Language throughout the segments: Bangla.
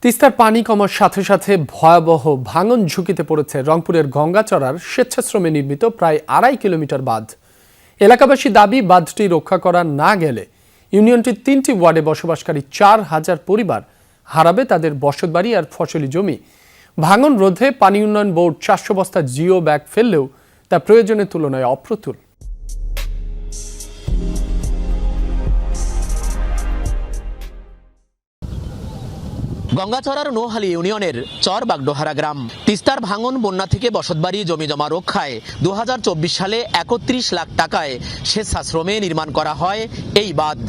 তিস্তার পানি কমার সাথে সাথে ভয়াবহ ভাঙন ঝুঁকিতে পড়েছে রংপুরের গঙ্গাচড়ার স্বেচ্ছাশ্রমে নির্মিত প্রায় ২.৫ কিলোমিটার বাঁধ। এলাকাবাসী দাবি, বাঁধটি রক্ষা করা না গেলে ইউনিয়নটির ৩টি ওয়ার্ডে বসবাসকারী ৪,০০০ পরিবার হারাবে তাদের বসতবাড়ি আর ফসলি জমি। ভাঙন রোধে পানি উন্নয়ন বোর্ড ৪০০ বস্তা জিও ব্যাগ ফেললেও তা প্রয়োজনের তুলনায় অপ্রতুল। গঙ্গাচড়ার নোহালী ইউনিয়নের চর বাগডোহারা গ্রাম। তিস্তার ভাঙন বন্যা থেকে বসতবাড়ি জমি জমা রক্ষায় ২০২৪ সালে ৩১ লাখ টাকায় স্বেচ্ছাশ্রমে নির্মাণ করা হয় এই বাঁধ।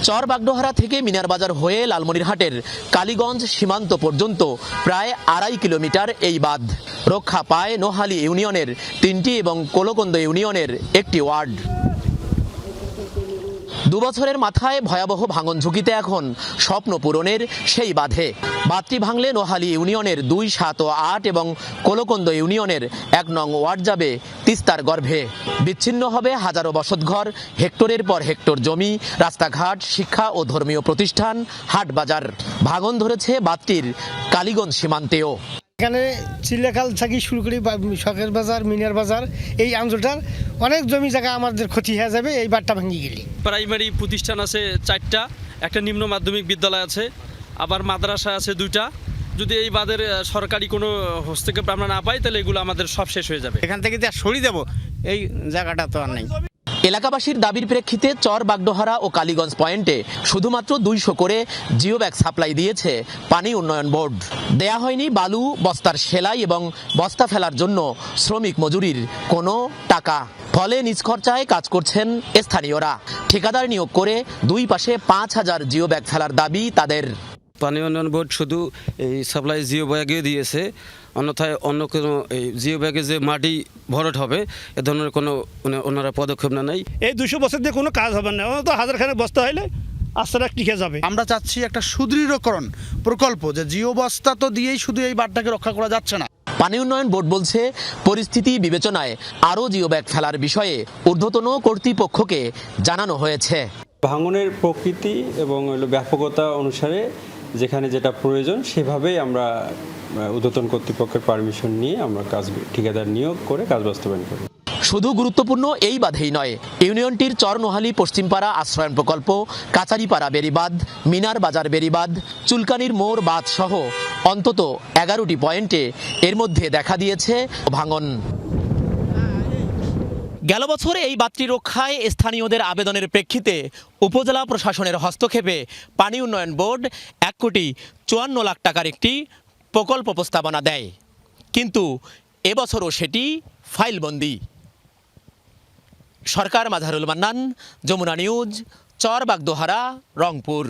চর বাগডোহারা থেকে মিনার বাজার হয়ে লালমনিরহাটের কালীগঞ্জ সীমান্ত পর্যন্ত প্রায় ২.৫ কিলোমিটার এই বাঁধ। রক্ষা পায় নোহালী ইউনিয়নের ৩টি এবং কোলকন্দ ইউনিয়নের ১টি ওয়ার্ড। ২ বছরের মাথায় ভয়াবহ ভাঙন ঝুঁকিতে এখন স্বপ্ন পূরণের সেই বাঁধে। বাঁধটি ভাঙলে নোহালী ইউনিয়নের ২, ৭ ও ৮ এবং কোলকন্দ ইউনিয়নের ১ নং ওয়ার্ড যাবে তিস্তার গর্ভে। বিচ্ছিন্ন হবে হাজারো বসতঘর, হেক্টরের পর হেক্টর জমি, রাস্তাঘাট, শিক্ষা ও ধর্মীয় প্রতিষ্ঠান, হাট বাজার। ভাঙন ধরেছে বাঁধটির কালীগঞ্জ সীমান্তেও। এখানে চিল্লাখাল থেকে শুরু করি শখের বাজার, মিনার বাজার, এই অঞ্চলটার অনেক জমি জায়গা আমাদের ক্ষতি হয়ে যাবে এই বাঁধটা ভেঙে গেলে। প্রাইমারি প্রতিষ্ঠান আছে 4টা, একটা নিম্ন মাধ্যমিক বিদ্যালয় আছে, আবার মাদ্রাসা আছে 2টা। যদি এই বাঁধের সরকারি কোনো হস্তক্ষেপ আমরা না পাই তাহলে এগুলো আমাদের সব শেষ হয়ে যাবে। এখান থেকে যা সরিয়ে দেবো এই জায়গাটা তো আর নেই। এলাকাবাসীর দাবির প্রেক্ষিতে চর বাগডোহারা ও কালীগঞ্জ পয়েন্টে শুধুমাত্র ২০০ করে জিও ব্যাগ সাপ্লাই দিয়েছে পানি উন্নয়ন বোর্ড। দেয়া হয়নি বালু, বস্তার সেলাই এবং বস্তা ফেলার জন্য শ্রমিক মজুরির কোনো টাকা। ফলে নিজ খরচায় কাজ করছেন স্থানীয়রা। ঠিকাদার নিয়োগ করে দুই পাশে ৫,০০০ জিও ব্যাগ ফেলার দাবি তাদের। পানি উন্নয়ন বোর্ড শুধু এই সাপ্লাই জিও ব্যাগে দিয়েছে, অন্যথায় অন্য কোনো এই জিও ব্যাগে যে মাটি ভরাট হবে এ ধরনের কোনো ওনারা পদক্ষেপ না নেয়। এই ২০০ বছর দিয়ে কোনো কাজ হবে না, তো হাজারখানেক বস্তা হলে আস্তে টিকে যাবে। আমরা চাচ্ছি একটা সুদৃঢ়করণ প্রকল্প, যে জিও বস্তা তো দিয়েই শুধু এই বাঁধটাকে রক্ষা করা যাচ্ছে না। পানি উন্নয়ন বোর্ড বলছে পরিস্থিতি বিবেচনায় আরও জিও ব্যাগ ফেলার বিষয়ে ঊর্ধ্বতন কর্তৃপক্ষকে জানানো হয়েছে। ভাঙনের প্রকৃতি এবং ব্যাপকতা অনুসারে যেখানে যেটা প্রয়োজন সেভাবেই আমরা ঊর্ধ্বতন কর্তৃপক্ষের পারমিশন নিয়ে আমরা কাজ ঠিকাদার নিয়োগ করে কাজ বাস্তবায়ন করি। শুধু গুরুত্বপূর্ণ এই বাঁধেই নয়, ইউনিয়নটির চর নোহালী পশ্চিমপাড়া আশ্রয়ন প্রকল্প, কাচারিপাড়া বেড়িবাঁধ, মিনার বাজার বেড়িবাঁধ, চুলকানির মোড় বাঁধ সহ অন্তত ১১টি পয়েন্টে এর মধ্যে দেখা দিয়েছে ভাঙন। গেল বছর এই বাঁধটি রক্ষায় স্থানীয়দের আবেদনের প্রেক্ষিতে উপজেলা প্রশাসনের হস্তক্ষেপে পানি উন্নয়ন বোর্ড ১,৫৪,০০,০০০ টাকার একটি প্রকল্প প্রস্তাবনা দেয়, কিন্তু এবছরও সেটি ফাইলবন্দি। সরকার, মাঝহারুল মান্নান, যমুনা নিউজ, চর বাগডোহারা, রংপুর।